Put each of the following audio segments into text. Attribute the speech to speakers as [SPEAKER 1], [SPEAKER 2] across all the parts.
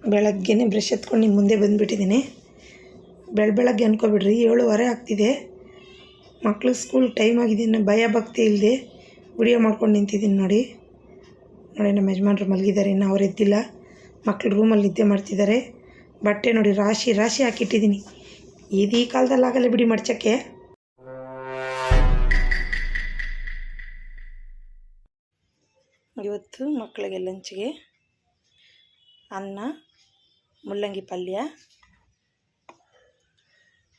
[SPEAKER 1] ಬೆಳಗ್ಗೆನೇ ಬ್ರಷ್ ಎತ್ಕೊಂಡು ನಿಮ್ಮ ಮುಂದೆ ಬಂದುಬಿಟ್ಟಿದ್ದೀನಿ. ಬೆಳಗ್ಗೆ ಅನ್ಕೊಬಿಡ್ರಿ 7:15 ಆಗ್ತಿದೆ. ಮಕ್ಕಳು ಸ್ಕೂಲ್ ಟೈಮ್ ಆಗಿದೆ. ಇನ್ನು ಭಯ ಭಕ್ತಿ ಇಲ್ಲದೆ ವಿಡಿಯೋ ಮಾಡ್ಕೊಂಡು ನಿಂತಿದ್ದೀನಿ ನೋಡಿ. ನಮ್ಮ ಯಜಮಾನ್ರು ಮಲಗಿದ್ದಾರೆ, ಇನ್ನು ಅವ್ರು ಎದ್ದಿಲ್ಲ. ಮಕ್ಕಳು ರೂಮಲ್ಲಿ ನಿದ್ದೆ ಮಾಡ್ತಿದ್ದಾರೆ. ಬಟ್ಟೆ ನೋಡಿ ರಾಶಿ ರಾಶಿ ಹಾಕಿಟ್ಟಿದ್ದೀನಿ. ಈ ಕಾಲದಲ್ಲಿ ಆಗಲ್ಲ ಬಿಡಿ ಮಡ್ಚಕ್ಕೆ. ಇವತ್ತು ಮಕ್ಕಳಿಗೆ ಲಂಚ್ಗೆ ಅನ್ನ, ಮುಲ್ಲಂಗಿ ಪಲ್ಯ,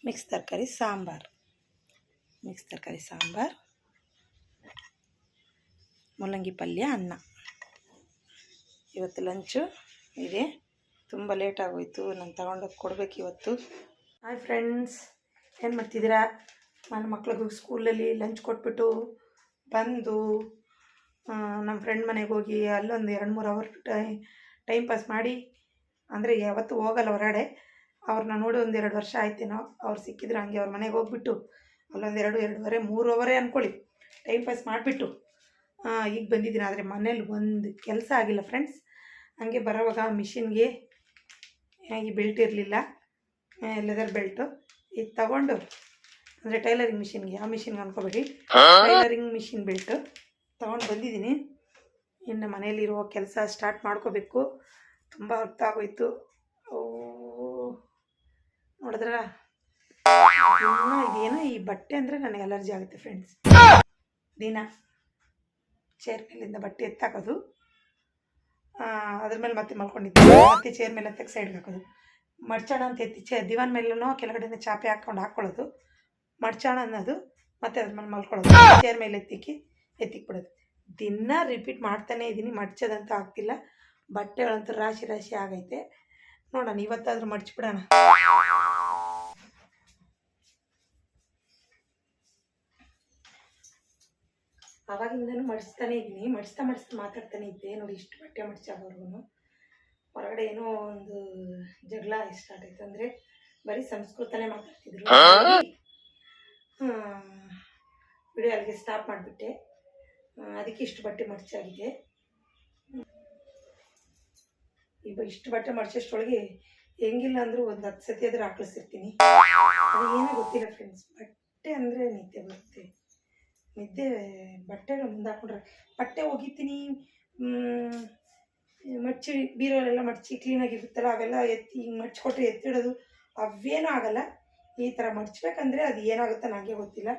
[SPEAKER 1] ಮಿಕ್ಸ್ ತರಕಾರಿ ಸಾಂಬಾರು, ಮುಲ್ಲಂಗಿ ಪಲ್ಯ, ಅನ್ನ. ಇವತ್ತು ಲಂಚು ಇದೆ. ತುಂಬ ಲೇಟ್ ಆಗೋಯ್ತು, ನಾನು ತಗೊಂಡೋಗಿ ಕೊಡಬೇಕು ಇವತ್ತು. ಹಾಯ್ ಫ್ರೆಂಡ್ಸ್, ಏನು ಮಾಡ್ತಿದ್ದೀರಾ? ನನ್ನ ಮಕ್ಳಿಗೂ ಸ್ಕೂಲಲ್ಲಿ ಲಂಚ್ ಕೊಟ್ಬಿಟ್ಟು ಬಂದು ನಮ್ಮ ಫ್ರೆಂಡ್ ಮನೆಗೆ ಹೋಗಿ ಅಲ್ಲೊಂದು 2-3 ಅವರ್ ಟೈಮ್ ಪಾಸ್ ಮಾಡಿ, ಅಂದರೆ ಯಾವತ್ತೂ ಹೋಗಲ್ಲ ಹೊರಗಡೆ. ಅವ್ರನ್ನ ನೋಡಿ 1-2 ವರ್ಷ ಆಯ್ತೇನೋ. ಅವ್ರು ಸಿಕ್ಕಿದ್ರು ಹಂಗೆ ಅವ್ರ ಮನೆಗೆ ಹೋಗ್ಬಿಟ್ಟು ಅಲ್ಲೊಂದು 2-2.5-3 ಅವರೇ ಅಂದ್ಕೊಳ್ಳಿ ಟೈಮ್ ಪಾಸ್ ಮಾಡಿಬಿಟ್ಟು ಈಗ ಬಂದಿದ್ದೀನಿ. ಆದರೆ ಮನೇಲಿ ಒಂದು ಕೆಲಸ ಆಗಿಲ್ಲ ಫ್ರೆಂಡ್ಸ್. ಹಂಗೆ ಬರೋವಾಗ ಮಿಷಿನ್ಗೆ ಈ ಬೆಲ್ಟ್ ಇರಲಿಲ್ಲ, ಲೆದರ್ ಬೆಲ್ಟು. ಇದು ತಗೊಂಡು, ಅಂದರೆ ಟೈಲರಿಂಗ್ ಮಿಷಿನ್ಗೆ, ಆ ಮಿಷಿನ್ಗೆ ಅಂದ್ಕೊಬೇಡಿ, ಟೈಲರಿಂಗ್ ಮಿಷಿನ್ ಬೆಲ್ಟು ತೊಗೊಂಡು ಬಂದಿದ್ದೀನಿ. ಇನ್ನು ಮನೇಲಿರೋ ಕೆಲಸ ಸ್ಟಾರ್ಟ್ ಮಾಡ್ಕೋಬೇಕು. ತುಂಬ ಹೊತ್ತಾಗೋಯ್ತು. ನೋಡಿದ್ರ ಇದೇನೋ ಈ ಬಟ್ಟೆ ಅಂದರೆ ನನಗೆ ಅಲರ್ಜಿ ಆಗುತ್ತೆ ಫ್ರೆಂಡ್ಸ್. ದಿನ ಚೇರ್ ಮೇಲಿಂದ ಬಟ್ಟೆ ಎತ್ತಾಕೋದು, ಅದ್ರ ಮೇಲೆ ಮತ್ತೆ ಮಲ್ಕೊಂಡಿದ್ದೆ, ಮತ್ತೆ ಚೇರ್ ಮೇಲೆ ಎತ್ತಕ್ಕೆ ಸೈಡ್ಗೆ ಹಾಕೋದು, ಮಡ್ಚಾಣ ಅಂತ ಎತ್ತಿ ದಿವಾನ್ ಮೇಲೂ ಕೆಳಗಡೆ ಚಾಪೆ ಹಾಕ್ಕೊಳ್ಳೋದು, ಮಡ್ಚಾಣ ಅನ್ನೋದು, ಮತ್ತೆ ಅದ್ರ ಮೇಲೆ ಮಲ್ಕೊಳ್ಳೋದು, ಚೇರ್ ಮೇಲೆ ಎತ್ತಿಕ್ಬಿಡೋದು. ದಿನ ರಿಪೀಟ್ ಮಾಡ್ತಾನೇ ಇದ್ದೀನಿ. ಮಡ್ಚೋದಂತೂ ಆಗ್ತಿಲ್ಲ. ಬಟ್ಟೆಗಳಂತೂ ರಾಶಿ ರಾಶಿ ಆಗೈತೆ. ನೋಡೋಣ ಇವತ್ತಾದರೂ ಮಡ್ಚಿಬಿಡೋಣ. ಆವಾಗಿಂದನೂ ಮಡಿಸ್ತಾನೇ ಇದ್ದೀನಿ. ಮಡಿಸ್ತಾ ಮಾತಾಡ್ತಾನೆ ಇದ್ದೆ ನೋಡಿ. ಇಷ್ಟು ಬಟ್ಟೆ ಮಡ್ಚಾಗೋರ್ಗು ಹೊರಗಡೆ ಏನೋ ಒಂದು ಜಗಳ ಸ್ಟಾರ್ಟ್ ಆಯಿತು. ಅಂದರೆ ಬರೀ ಸಂಸ್ಕೃತನೇ ಮಾತಾಡ್ತಿದ್ರು. ವಿಡಿಯೋ ಅಲ್ಲಿಗೆ ಸ್ಟಾಪ್ ಮಾಡಿಬಿಟ್ಟೆ. ಅದಕ್ಕೆ ಇಷ್ಟು ಬಟ್ಟೆ ಮಡ್ಚಾಗಿದೆ. ಈಗ ಇಷ್ಟು ಬಟ್ಟೆ ಮಡ್ಚೋಷ್ಟೊಳಗೆ ಹೆಂಗಿಲ್ಲ ಅಂದರೂ ಒಂದು 10 ಸತಿ ಆದರೂ ಹಾಕಿಸ್ತಿರ್ತೀನಿ. ಅದು ಏನೋ ಗೊತ್ತಿಲ್ಲ ಫ್ರೆಂಡ್ಸ್. ಬಟ್ಟೆ ಅಂದರೆ ನಿದ್ದೆ ಬರುತ್ತೆ. ನಿದ್ದೆ ಬಟ್ಟೆಗಳು ಮುಂದೆ ಹಾಕೊಂಡ್ರೆ ಬಟ್ಟೆ ಒಗಿತೀನಿ, ಮಡ್ಚಿ ಬೀರೋಲೆಲ್ಲ ಮಡ್ಚಿ ಕ್ಲೀನಾಗಿರುತ್ತಲ್ಲ, ಅವೆಲ್ಲ ಎತ್ತಿ ಹಿಂಗೆ ಮಡ್ಚ್ಕೊಟ್ರೆ ಎತ್ತಿಡೋದು ಅವೇನೂ ಆಗಲ್ಲ. ಈ ಥರ ಮಡ್ಚ್ಬೇಕಂದ್ರೆ ಅದು ಏನಾಗುತ್ತೋ ನನಗೆ ಗೊತ್ತಿಲ್ಲ.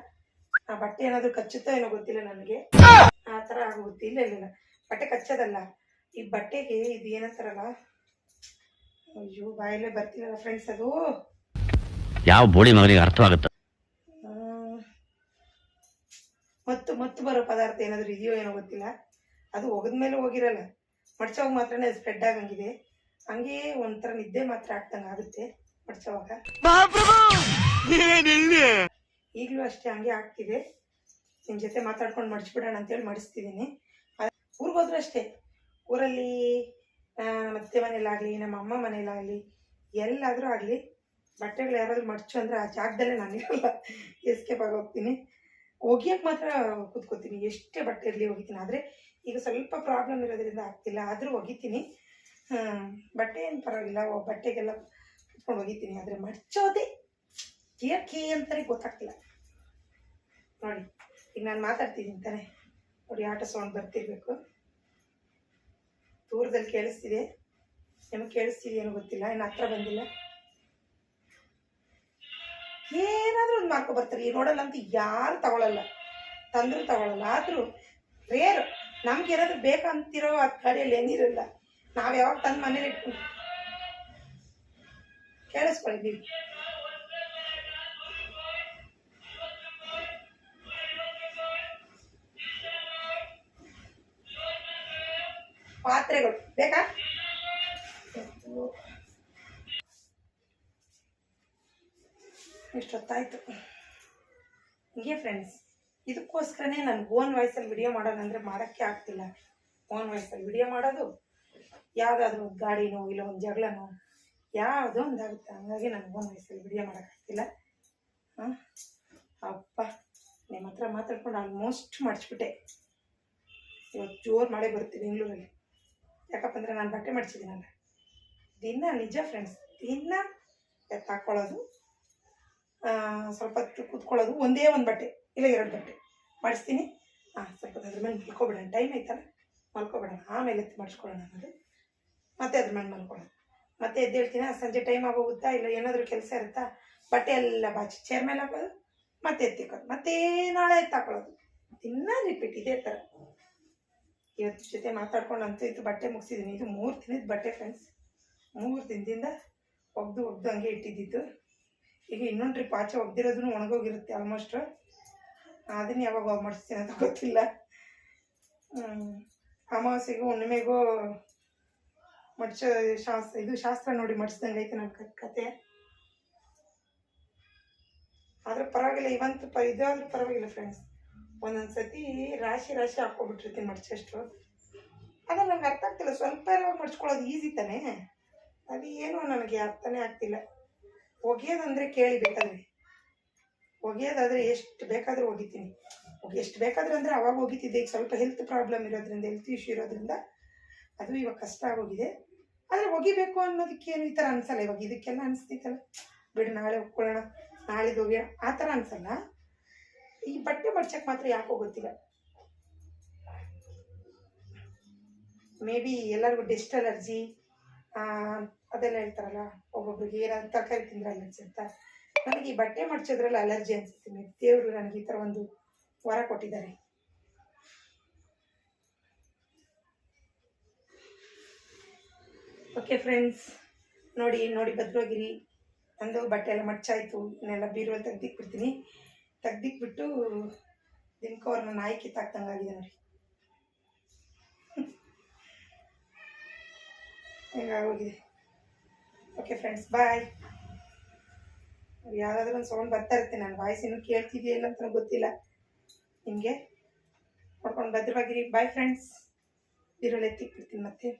[SPEAKER 1] ಆ ಬಟ್ಟೆ ಏನಾದರೂ ಕಚ್ಚುತ್ತೋ ಏನೋ ಗೊತ್ತಿಲ್ಲ ನನಗೆ. ಆ ಥರ ಆಗೋಗುತ್ತೆ. ಇಲ್ಲ ಬಟ್ಟೆ ಕಚ್ಚೋದಲ್ಲ, ಈ ಬಟ್ಟೆಗೆ ಇದು ಏನಂತಾರಲ್ಲ, ಅಯ್ಯೋ ಬಾಯಲ್ಲೇ ಬರ್ತಿಲ್ಲ ಫ್ರೆಂಡ್ಸ್. ಅದು
[SPEAKER 2] ಯಾವ ಬೋಳಿ ಮಗನಿಗೆ ಅರ್ಥವಾಗುತ್ತೆ?
[SPEAKER 1] ಮತ್ತು ಬರೋ ಪದಾರ್ಥ ಏನಾದರೂ ಇದೆಯೋ ಏನೋ ಗೊತ್ತಿಲ್ಲ. ಅದು ಒಗದ್ಮೇಲೆ ಹೋಗಿರಲ್ಲ, ಮಡ್ಚೋವಾಗ ಮಾತ್ರನೇ ಅದು ಸ್ಪ್ರೆಡ್ ಆಗಂಗಿದೆ. ಹಂಗೆ ಒಂಥರ ನಿದ್ದೆ ಮಾತ್ರ ಆಗ್ದಂಗೆ ಆಗುತ್ತೆ ಮಡ್ಚೋವಾಗ. ಈಗಲೂ ಅಷ್ಟೇ ಹಂಗೆ ಆಗ್ತಿದೆ. ನಿಮ್ಮ ಜೊತೆ ಮಾತಾಡ್ಕೊಂಡು ಮಡ್ಚಿಬಿಡೋಣ ಅಂತೇಳಿ ಮಡಿಸ್ತಿದ್ದೀನಿ. ಊರಿಗೆ ಹೋದ್ರೂ ಅಷ್ಟೇ, ಊರಲ್ಲಿ ನಮ್ಮ ಅತ್ತೆ ಮನೇಲಾಗಲಿ, ನಮ್ಮ ಅಮ್ಮ ಮನೇಲಾಗಲಿ, ಎಲ್ಲಾದರೂ ಆಗಲಿ ಬಟ್ಟೆಗಳು ಯಾರಾದರೂ ಮಡ್ಚು ಅಂದರೆ ಆ ಜಾಗದಲ್ಲೇ ನಾನಿರಲ್ಲ, ಎಸ್ಕೇಪ್ ಆಗೋಗ್ತೀನಿ. ಒಗಿಯೋಕ್ಕೆ ಮಾತ್ರ ಕೂತ್ಕೋತೀನಿ. ಎಷ್ಟೇ ಬಟ್ಟೆ ಇರಲಿ ಒಗಿತೀನಿ. ಆದರೆ ಈಗ ಸ್ವಲ್ಪ ಪ್ರಾಬ್ಲಮ್ ಇರೋದ್ರಿಂದ ಆಗ್ತಿಲ್ಲ, ಆದರೂ ಒಗಿತೀನಿ. ಬಟ್ಟೆ ಏನು ಪರವಾಗಿಲ್ಲ, ಬಟ್ಟೆಗೆಲ್ಲ ಕೂತ್ಕೊಂಡು ಒಗಿತೀನಿ. ಆದರೆ ಮಡ್ಚೋದೇ ಏಕೆ ಅಂತಲೇ ಗೊತ್ತಾಗ್ತಿಲ್ಲ ನೋಡಿ. ಈಗ ನಾನು ಮಾತಾಡ್ತಿದ್ದೀನಿ ತಾನೆ ನೋಡಿ, ಆಟೋ ಸೌಂಡ್ ಬರ್ತಿರ್ಬೇಕು. ದೂರದಲ್ಲಿ ಕೇಳಿಸ್ತಿದೆ, ನಿಮಗೆ ಕೇಳಿಸ್ತಿದೆಯೇನೋ ಗೊತ್ತಿಲ್ಲ, ಇನ್ನು ಹತ್ರ ಬಂದಿಲ್ಲ. ಏನಾದರೂ ಒಂದು ಮಾರ್ಕೊ ಬರ್ತಾರೆ. ಈ ರೋಡಲ್ಲಿ ಅಂತೂ ಯಾರು ತಗೊಳ್ಳಲ್ಲ, ತಂದರೂ ತಗೊಳ್ಳಲ್ಲ. ಆದರೂ ರೇರು ನಮ್ಗೆ ಏನಾದರೂ ಬೇಕಂತಿರೋ ಆ ಗಾಡಿಯಲ್ಲಿ ಏನಿರಲ್ಲ. ನಾವು ಯಾವಾಗ ತಂದು ಮನೇಲಿ ಇಟ್ಕೊಂಡು ಕೇಳಿಸ್ಕೊಳಿದ್ದೀವಿ. ಪಾತ್ರೆಗಳು ಬೇಕಾ? ಇಷ್ಟೊತ್ತಾಯಿತು. ಹೀಗೆ ಫ್ರೆಂಡ್ಸ್, ಇದಕ್ಕೋಸ್ಕರನೇ ನಾನು ಓನ್ ವಾಯ್ಸಲ್ಲಿ ವಿಡಿಯೋ ಮಾಡೋಣ ಅಂದರೆ ಮಾಡೋಕ್ಕೆ ಆಗ್ತಿಲ್ಲ. ಓನ್ ವಾಯ್ಸಲ್ಲಿ ವಿಡಿಯೋ ಮಾಡೋದು ಯಾವುದಾದ್ರೂ ಒಂದು ಗಾಡಿನೋ ಇಲ್ಲ ಒಂದು ಜಗಳನೋ ಯಾವುದೋ ಒಂದಾಗುತ್ತೆ. ಹಂಗಾಗಿ ನಾನು ಓನ್ ವಾಯ್ಸಲ್ಲಿ ವಿಡಿಯೋ ಮಾಡೋಕ್ಕಾಗ್ತಿಲ್ಲ. ಅಪ್ಪ ನಿಮ್ಮ ಹತ್ರ ಮಾತಾಡ್ಕೊಂಡು ಆಲ್ಮೋಸ್ಟ್ ಮಡ್ಚಿಬಿಟ್ಟೆ. ಇವತ್ತು ಜೋರು ಮಳೆ ಬರುತ್ತೆ ಬೆಂಗಳೂರಲ್ಲಿ. ಯಾಕಪ್ಪ ಅಂದರೆ ನಾನು ಬಟ್ಟೆ ಮಡ್ಚಿದ್ದೀನಲ್ಲ, ದಿನ ನಿಜ ಫ್ರೆಂಡ್ಸ್, ದಿನ ಎತ್ತಾಕೊಳ್ಳೋದು, ಸ್ವಲ್ಪ ಹೊತ್ತು ಕೂತ್ಕೊಳ್ಳೋದು, ಒಂದೇ ಒಂದು ಬಟ್ಟೆ ಇಲ್ಲ 2 ಬಟ್ಟೆ ಮಾಡಿಸ್ತೀನಿ. ಸ್ವಲ್ಪ ಅದ್ರ ಮೇಲೆ ಮಲ್ಕೊಬಿಡೋಣ, ಟೈಮ್ ಆಯ್ತಲ್ಲ, ಮಲ್ಕೊಬಿಡೋಣ, ಆಮೇಲೆ ಎತ್ತು ಮಾಡಿಸ್ಕೊಳ್ಳೋಣ ಅನ್ನೋದು. ಮತ್ತೆ ಅದ್ರ ಮೇಲೆ ಮಲ್ಕೊಳ್ಳೋದು, ಮತ್ತೆ ಎದ್ದೇಳ್ತೀನಿ. ಸಂಜೆ ಟೈಮ್ ಆಗೋಗುತ್ತಾ, ಇಲ್ಲ ಏನಾದರೂ ಕೆಲಸ ಇರುತ್ತಾ, ಬಟ್ಟೆ ಎಲ್ಲ ಬಾಚಿ ಚೇರ್ ಮೇಲೆ ಹಾಕೋದು, ಮತ್ತೆ ಎತ್ತಿಕ್ಕೋದು, ಮತ್ತೆ ನಾಳೆ ಎತ್ತಾಕೊಳ್ಳೋದು, ದಿನ ರಿಪೀಟ್ ಇದೇ ಥರ. ಇವತ್ತು ಜೊತೆ ಮಾತಾಡ್ಕೊಂಡು ಅಂತೂ ಇದು ಬಟ್ಟೆ ಮುಗಿಸಿದ್ದೀನಿ. ಇದು 3 ದಿನದ ಬಟ್ಟೆ ಫ್ರೆಂಡ್ಸ್, 3 ದಿನದಿಂದ ಒಗ್ದು ಹಂಗೆ ಇಟ್ಟಿದ್ದಿದ್ದು. ಈಗ ಇನ್ನೊಂದು ಟ್ರಿಪ್ ಆಚೆ ಒಗ್ದಿರೋದನ್ನು ಒಣಗೋಗಿರುತ್ತೆ ಆಲ್ಮೋಸ್ಟ್. ಅದನ್ನು ಯಾವಾಗ ಮಾಡಿಸ್ತೀನಿ ಅಂತ ಗೊತ್ತಿಲ್ಲ. ಅಮಾವಾಸ್ಯೆಗೂ ಹುಣ್ಣಿಮೆಗೂ ಮಡ್ಚೋ ಶಾಸ್ತ್ರ ನೋಡಿ ಮಡಿಸ್ದಂಗೆ ಐತೆ ನನ್ನ ಕತೆ. ಆದರೆ ಪರವಾಗಿಲ್ಲ, ಇದಾದ್ರೂ ಪರವಾಗಿಲ್ಲ ಫ್ರೆಂಡ್ಸ್. ಒಂದೊಂದು ಸತಿ ರಾಶಿ ಹಾಕ್ಕೊಬಿಟ್ಟಿರ್ತೀನಿ ಮಡ್ಚಷ್ಟು. ಅದೇ ನಂಗೆ ಅರ್ಥ ಆಗ್ತಿಲ್ಲ, ಸ್ವಲ್ಪ ಮಡ್ಚ್ಕೊಳ್ಳೋದು ಈಸಿ ತಾನೇ, ಅದು ಏನೋ ನನಗೆ ಅರ್ಥನೇ ಆಗ್ತಿಲ್ಲ. ಒಗೆಯೋದಂದರೆ ಕೇಳಿ ಬೇಕಾದ್ರೆ, ಒಗೆಯೋದಾದರೆ ಎಷ್ಟು ಬೇಕಾದರೂ ಒಗಿತೀನಿ. ಎಷ್ಟು ಬೇಕಾದ್ರೆ ಅಂದರೆ ಅವಾಗ ಒಗಿತಿದ್ದೆ. ಈಗ ಸ್ವಲ್ಪ ಹೆಲ್ತ್ ಪ್ರಾಬ್ಲಮ್ ಇರೋದ್ರಿಂದ, ಹೆಲ್ತ್ ಇಶ್ಯೂ ಇರೋದ್ರಿಂದ ಅದು ಇವಾಗ ಕಷ್ಟ ಆಗೋಗಿದೆ. ಆದರೆ ಒಗಿಬೇಕು ಅನ್ನೋದಕ್ಕೇನು ಈ ಥರ ಅನಿಸಲ್ಲ. ಇವಾಗ ಇದಕ್ಕೆಲ್ಲ ಅನಿಸ್ತೈತಲ್ಲ, ಬಿಡು ನಾಳೆ ಒಪ್ಕೊಳ್ಳೋಣ, ನಾಳಿದ್ದು ಒಗೆಯೋಣ, ಆ ಥರ ಅನಿಸಲ್ಲ. ಈ ಬಟ್ಟೆ ಮಡ್ಚಕ್ಕೆ ಮಾತ್ರ ಯಾಕೋ ಗೊತ್ತಿಲ್ಲ. ಮೇ ಬಿ ಎಲ್ಲರಿಗೂ ಡೆಸ್ಟ್ ಅಲರ್ಜಿ ಅದೆಲ್ಲ ಹೇಳ್ತಾರಲ್ಲ, ಒಬ್ಬೊಬ್ರಿಗೆ ಏನಾದ್ರು ತರಕಾರಿ ತಿಂದರೆ ಅಲರ್ಜಿ ಅಂತ. ನನಗೆ ಈ ಬಟ್ಟೆ ಮಡ್ಚೋದ್ರಲ್ಲಿ ಅಲರ್ಜಿ ಅನಿಸುತ್ತೆ. ದೇವರು ನನಗೆ ಈ ಥರ ಒಂದು ವರ ಕೊಟ್ಟಿದ್ದಾರೆ. ಓಕೆ ಫ್ರೆಂಡ್ಸ್, ನೋಡಿ ಭದ್ರವಾಗಿರಿ. ನಂದು ಬಟ್ಟೆ ಎಲ್ಲ ಮಡ್ಚಾಯಿತು, ಇನ್ನೆಲ್ಲ ಬೀರುವಲ್ಲಿ ತೆಗ್ದಿಕ್ಬಿಡ್ತೀನಿ. ತೆಗ್ದಿಕ್ಬಿಟ್ಟು ದಿನಕ್ಕೆ ಅವ್ರನ್ನ ನಾಯಿ ಕಿತ್ತಾಕ್ದಂಗಾಗಿದೆ ನೋಡಿ, ಹೆಂಗಾಗೋಗಿದೆ. ಓಕೆ ಫ್ರೆಂಡ್ಸ್, ಬಾಯ್. ಯಾವುದಾದ್ರೂ ಒಂದು ಸೌಂಡ್ ಬರ್ತಾ ಇರುತ್ತೆ, ನನ್ನ ವಾಯ್ಸ್ ಇನ್ನೂ ಕೇಳ್ತಿದೆಯಾ ಇಲ್ಲ ಅಂತ ಗೊತ್ತಿಲ್ಲ ನಿಮಗೆ. ನೋಡ್ಕೊಂಡು ಭದ್ರವಾಗಿರಿ. Bye friends. ಬೀರಲ್ಲಿ ಎತ್ತಿಕ್ಬಿಡ್ತೀನಿ ಮತ್ತೆ.